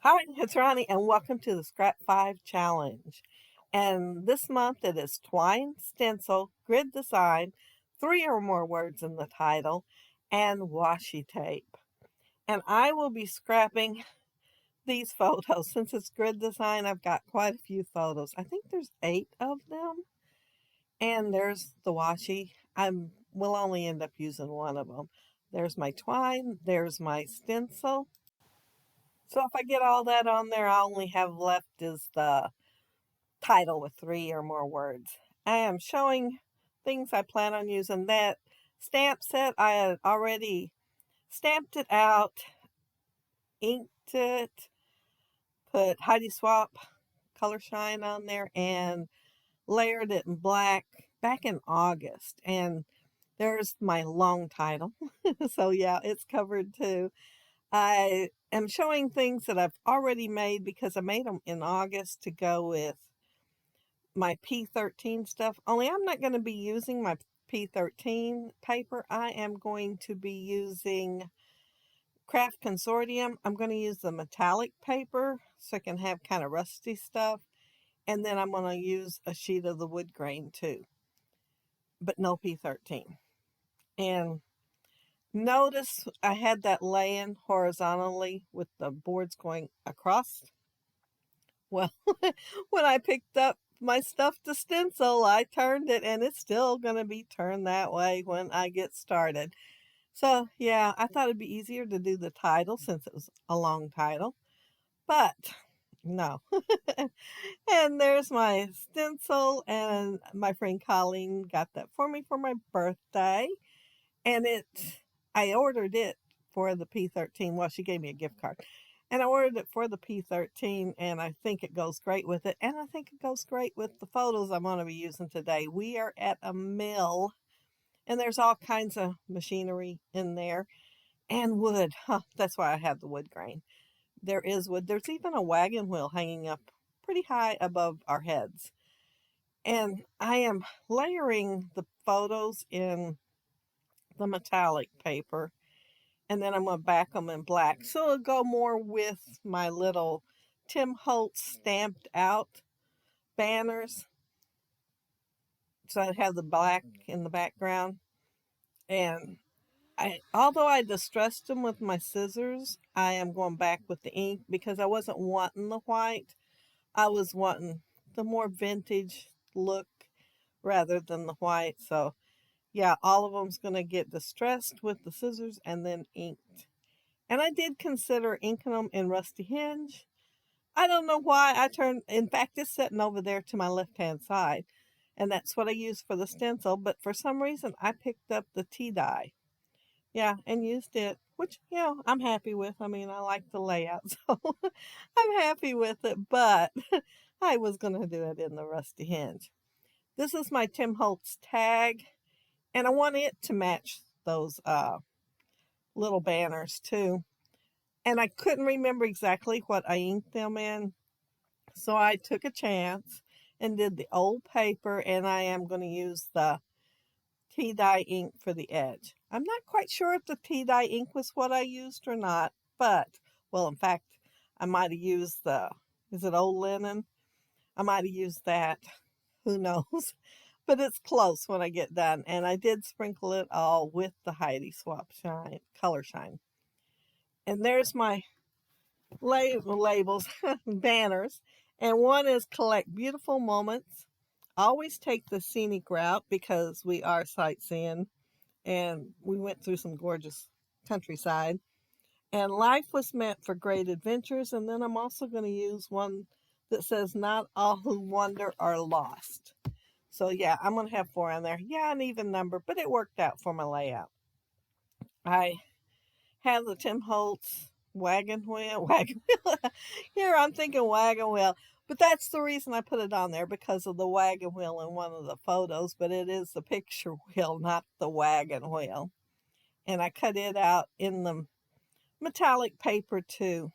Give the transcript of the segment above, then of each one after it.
Hi, it's Ronnie, and welcome to the Scrap 5 Challenge. And this month it is Twine, Stencil, Grid Design, 3 or more words in the title, and Washi tape. And I will be scrapping these photos. Since it's grid design, I've got quite a few photos. I think there's 8 of them. And there's the washi. Will only end up using one of them. There's my twine, there's my stencil. So if I get all that on there, I only have left is the title with 3 or more words. I am showing things I plan on using. That stamp set, I had already stamped it out, inked it, put Heidi Swap color shine on there, and layered it in black back in August. And there's my long title. So yeah, it's covered too. I am showing things that I've already made because I made them in August to go with my P13 stuff. Only I'm not going to be using my P13 paper. I am going to be using Craft Consortium. I'm going to use the metallic paper so I can have kind of rusty stuff. And then I'm going to use a sheet of the wood grain too, but no P13. And notice I had that laying horizontally with the boards going across. Well, when I picked up my stuff to stencil, I turned it and it's still going to be turned that way when I get started. So, yeah, I thought it'd be easier to do the title since it was a long title, but no. And there's my stencil, and my friend Colleen got that for me for my birthday. And I ordered it for the P13. Well, she gave me a gift card. And I ordered it for the P13, and I think it goes great with it. And I think it goes great with the photos I'm going to be using today. We are at a mill, and there's all kinds of machinery in there. And wood. Huh, that's why I have the wood grain. There is wood. There's even a wagon wheel hanging up pretty high above our heads. And I am layering the photos in the metallic paper, and then I'm going to back them in black. So it'll go more with my little Tim Holtz stamped out banners. So I'd have the black in the background. And although I distressed them with my scissors, I am going back with the ink because I wasn't wanting the white. I was wanting the more vintage look rather than the white. So yeah, all of them's going to get distressed with the scissors and then inked. And I did consider inking them in Rusty Hinge. I don't know why in fact, it's sitting over there to my left-hand side. And that's what I use for the stencil. But for some reason, I picked up the tea dye. Yeah, and used it, which, I'm happy with. I mean, I like the layout, so I'm happy with it. But I was going to do it in the Rusty Hinge. This is my Tim Holtz tag. And I want it to match those little banners too. And I couldn't remember exactly what I inked them in. So I took a chance and did the old paper, and I am going to use the tea dye ink for the edge. I'm not quite sure if the tea dye ink was what I used or not, but, well, in fact, I might have used is it old linen? I might have used that. Who knows? But it's close when I get done. And I did sprinkle it all with the Heidi Swap color shine. And there's my labels, banners, and one is collect beautiful moments. Always take the scenic route because we are sightseeing and we went through some gorgeous countryside. And life was meant for great adventures. And then I'm also going to use one that says, not all who wander are lost. So yeah, I'm going to have 4 on there. Yeah, an even number, but it worked out for my layout. I have the Tim Holtz wagon wheel. Wagon wheel. Here I'm thinking wagon wheel. But that's the reason I put it on there, because of the wagon wheel in one of the photos. But it is the picture wheel, not the wagon wheel. And I cut it out in the metallic paper too.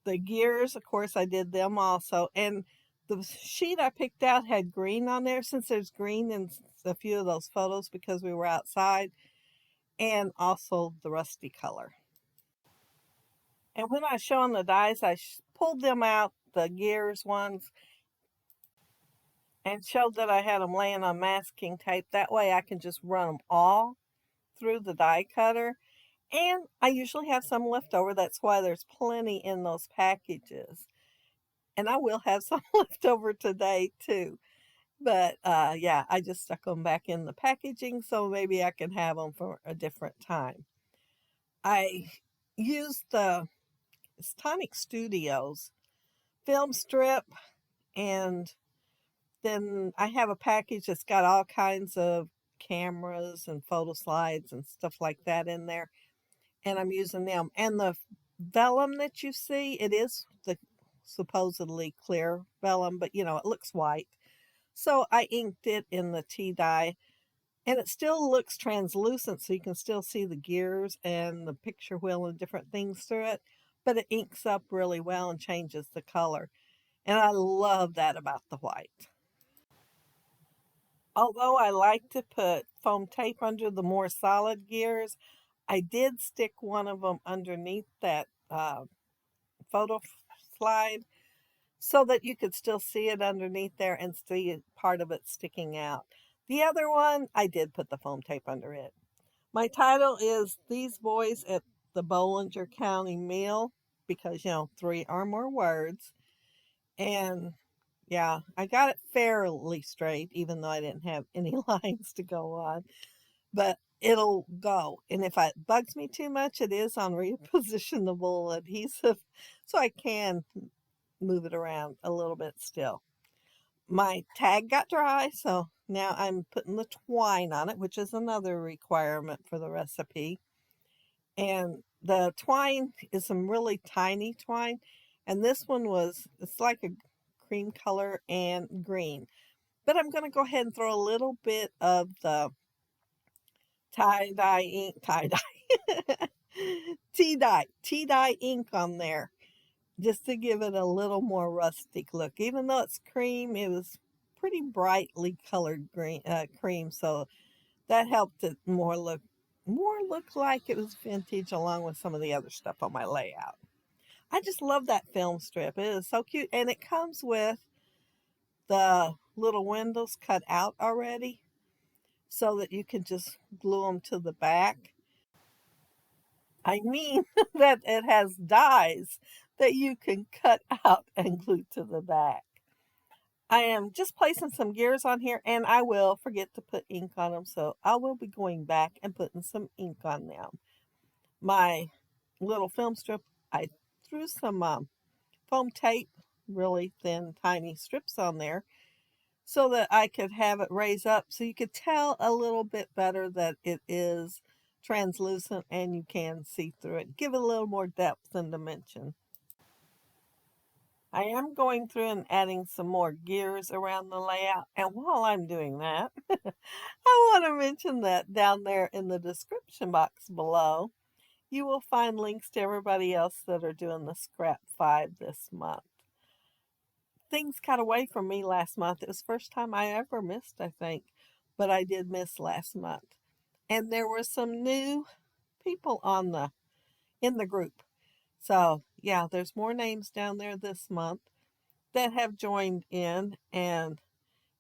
The gears, of course, I did them also. And the sheet I picked out had green on there, since there's green in a few of those photos because we were outside, and also the rusty color. And when I was showing the dies, I pulled them out, the gears ones, and showed that I had them laying on masking tape. That way I can just run them all through the die cutter. And I usually have some left over. That's why there's plenty in those packages. And I will have some left over today too. But yeah, I just stuck them back in the packaging so maybe I can have them for a different time. I used the Tonic Studios film strip, and then I have a package that's got all kinds of cameras and photo slides and stuff like that in there, and I'm using them. And the vellum that you see, it is the supposedly clear vellum, but it looks white. So I inked it in the tea dye, and it still looks translucent, so you can still see the gears and the picture wheel and different things through it, but it inks up really well and changes the color. And I love that about the white. Although I like to put foam tape under the more solid gears, I did stick one of them underneath that photo slide so that you could still see it underneath there and see part of it sticking out. The other one, I did put the foam tape under it. My title is These Boys at the Bollinger County Mill because, 3 or more words. And yeah, I got it fairly straight, even though I didn't have any lines to go on. But it'll go. And if it bugs me too much, it is on repositionable adhesive, so I can move it around a little bit still. My tag got dry, so now I'm putting the twine on it, which is another requirement for the recipe. And the twine is some really tiny twine, and this one it's like a cream color and green. But I'm going to go ahead and throw a little bit of the tea dye ink on there just to give it a little more rustic look. Even though it's cream, it was pretty brightly colored cream, so that helped it more look like it was vintage along with some of the other stuff on my layout. I just love that film strip. It is so cute, and it comes with the little windows cut out already so that you can just glue them to the back. I mean that it has dies that you can cut out and glue to the back. I am just placing some gears on here, and I will forget to put ink on them, so I will be going back and putting some ink on them. My little film strip, I threw some foam tape, really thin, tiny strips on there, so that I could have it raise up so you could tell a little bit better that it is translucent and you can see through it. Give it a little more depth and dimension. I am going through and adding some more gears around the layout, and while I'm doing that, I want to mention that down there in the description box below, you will find links to everybody else that are doing the Scrap 5 this month. Things got away from me last month. It was the first time I ever missed, I think, but I did miss last month. And there were some new people in the group. So, yeah, there's more names down there this month that have joined in, and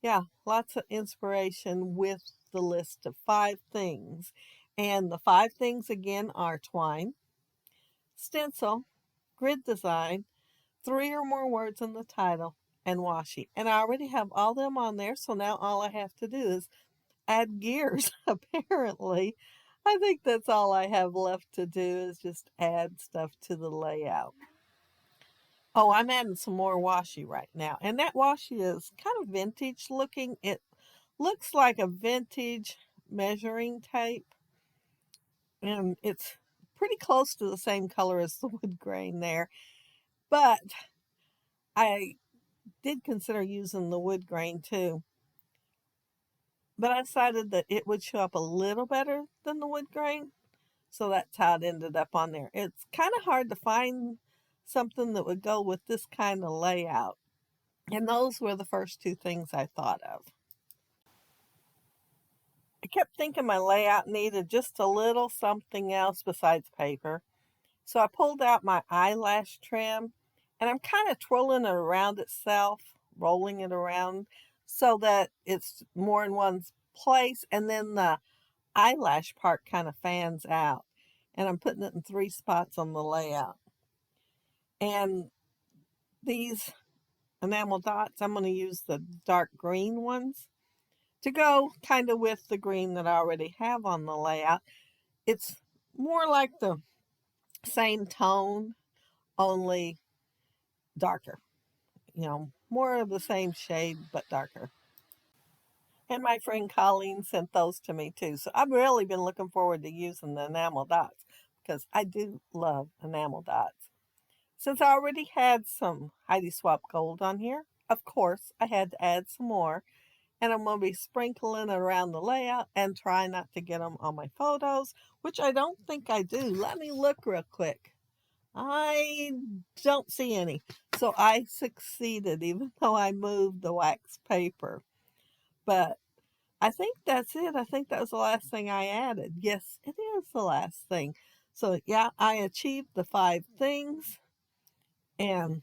yeah, lots of inspiration with the list of 5 things. And the 5 things again are twine, stencil, grid design, 3 or more words in the title, and washi. And I already have all them on there, so now all I have to do is add gears, apparently. I think that's all I have left to do is just add stuff to the layout. Oh, I'm adding some more washi right now. And that washi is kind of vintage looking. It looks like a vintage measuring tape. And it's pretty close to the same color as the wood grain there. But I did consider using the wood grain too. But I decided that it would show up a little better than the wood grain. So that's how it ended up on there. It's kind of hard to find something that would go with this kind of layout. And those were the first 2 things I thought of. I kept thinking my layout needed just a little something else besides paper. So I pulled out my eyelash trim and I'm kind of twirling it around itself, rolling it around so that it's more in one place. And then the eyelash part kind of fans out. And I'm putting it in 3 spots on the layout. And these enamel dots, I'm going to use the dark green ones to go kind of with the green that I already have on the layout. It's more like the same tone, only darker. More of the same shade, but darker. And my friend Colleen sent those to me too. So I've really been looking forward to using the enamel dots because I do love enamel dots. Since I already had some Heidi Swap Gold on here, of course, I had to add some more. And I'm going to be sprinkling it around the layout and try not to get them on my photos, which I don't think I do. Let me look real quick. I don't see any. So I succeeded, even though I moved the wax paper. But I think that's it. I think that was the last thing I added. Yes, it is the last thing. So yeah, I achieved the 5 things and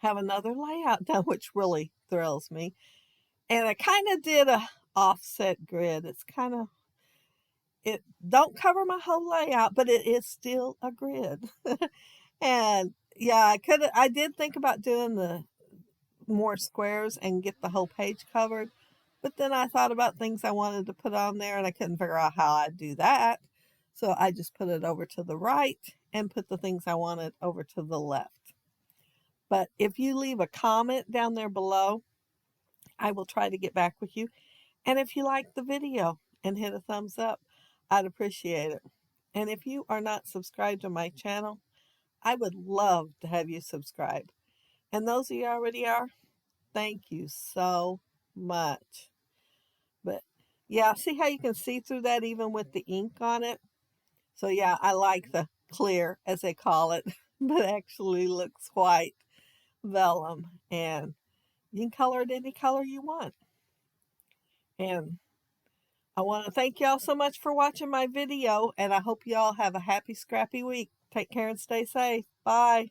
have another layout done, which really thrills me. And I kind of did a offset grid. It don't cover my whole layout, but it is still a grid. And yeah, I did think about doing the more squares and get the whole page covered. But then I thought about things I wanted to put on there and I couldn't figure out how I'd do that. So I just put it over to the right and put the things I wanted over to the left. But if you leave a comment down there below, I will try to get back with you. And if you like the video and hit a thumbs up, I'd appreciate it. And if you are not subscribed to my channel, I would love to have you subscribe. And those of you already are, thank you so much. But yeah, see how you can see through that even with the ink on it? So yeah, I like the clear, as they call it, but actually looks white vellum. And you can color it any color you want. And I want to thank y'all so much for watching my video, and I hope y'all have a happy, scrappy week. Take care and stay safe. Bye.